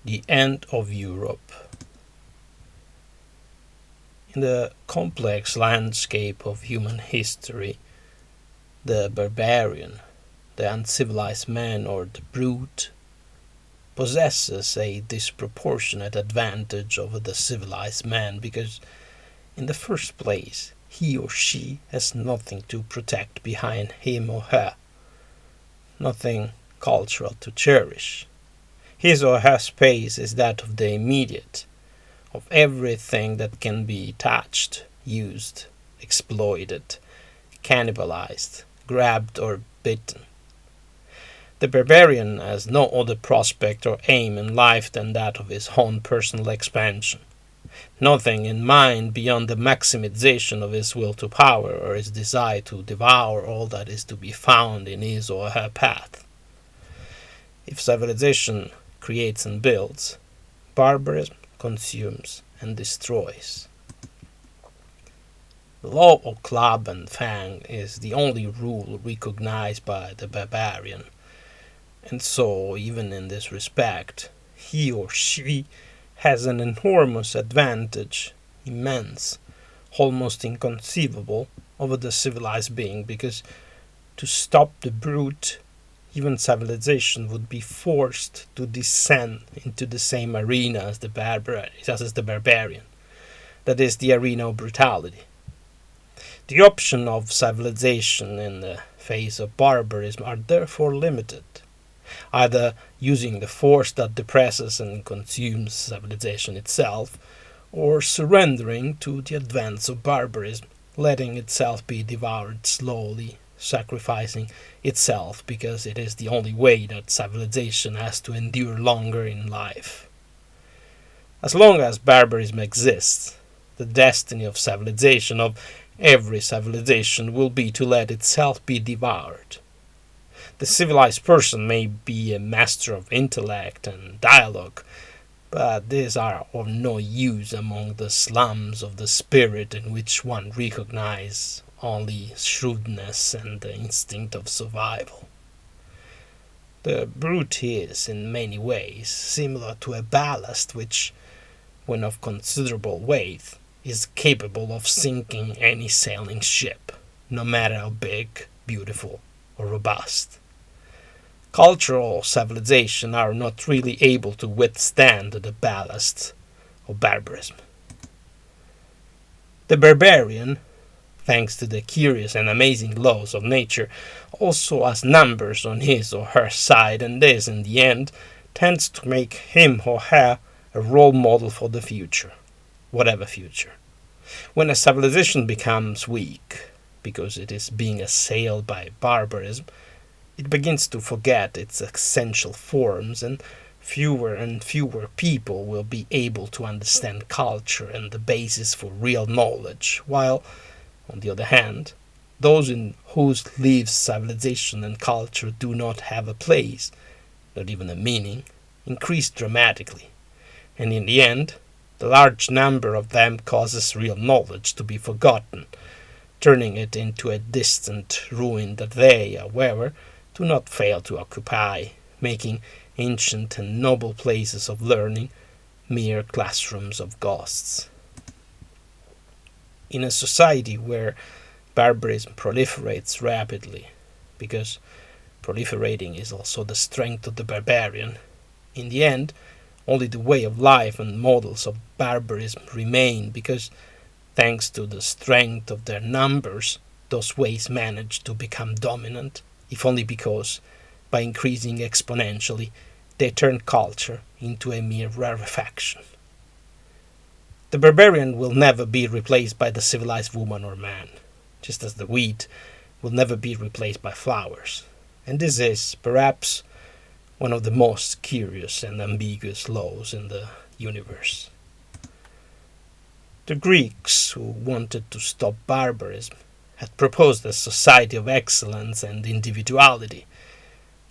The end of Europe. In the complex landscape of human history, the barbarian, the uncivilized man or the brute, possesses a disproportionate advantage over the civilized man because, in the first place, he or she has nothing to protect behind him or her, nothing cultural to cherish. His or her space is that of the immediate, of everything that can be touched, used, exploited, cannibalized, grabbed or bitten. The barbarian has no other prospect or aim in life than that of his own personal expansion, nothing in mind beyond the maximization of his will to power or his desire to devour all that is to be found in his or her path. If civilization creates and builds, barbarism consumes and destroys. The law of club and fang is the only rule recognized by the barbarian, and so, even in this respect, he or she has an enormous advantage, immense, almost inconceivable, over the civilized being, because to stop the brute, even civilization would be forced to descend into the same arena as the barbarian, that is, the arena of brutality. The options of civilization in the face of barbarism are therefore limited, either using the force that depresses and consumes civilization itself, or surrendering to the advance of barbarism, letting itself be devoured slowly, sacrificing itself because it is the only way that civilization has to endure longer in life. As long as barbarism exists, the destiny of civilization, of every civilization, will be to let itself be devoured. The civilized person may be a master of intellect and dialogue, but these are of no use among the slums of the spirit in which one recognizes only shrewdness and the instinct of survival. The brute is, in many ways, similar to a ballast which, when of considerable weight, is capable of sinking any sailing ship, no matter how big, beautiful, or robust. Cultural civilization are not really able to withstand the ballast of barbarism. The barbarian, thanks to the curious and amazing laws of nature, also has numbers on his or her side, and this, in the end, tends to make him or her a role model for the future, whatever future. When a civilization becomes weak, because it is being assailed by barbarism, it begins to forget its essential forms, and fewer people will be able to understand culture and the basis for real knowledge, while, on the other hand, those in whose lives civilization and culture do not have a place, not even a meaning, increase dramatically, and in the end, the large number of them causes real knowledge to be forgotten, turning it into a distant ruin that they, however, do not fail to occupy, making ancient and noble places of learning mere classrooms of ghosts. In a society where barbarism proliferates rapidly, because proliferating is also the strength of the barbarian, in the end, only the way of life and models of barbarism remain because, thanks to the strength of their numbers, those ways manage to become dominant, if only because, by increasing exponentially, they turn culture into a mere rarefaction. The barbarian will never be replaced by the civilized woman or man, just as the wheat will never be replaced by flowers, and this is, perhaps, one of the most curious and ambiguous laws in the universe. The Greeks, who wanted to stop barbarism, had proposed a society of excellence and individuality,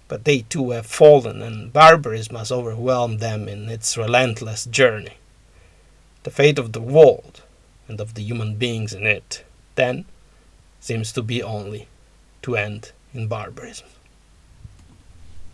but they too have fallen, and barbarism has overwhelmed them in its relentless journey. The fate of the world, and of the human beings in it, then, seems to be only to end in barbarism.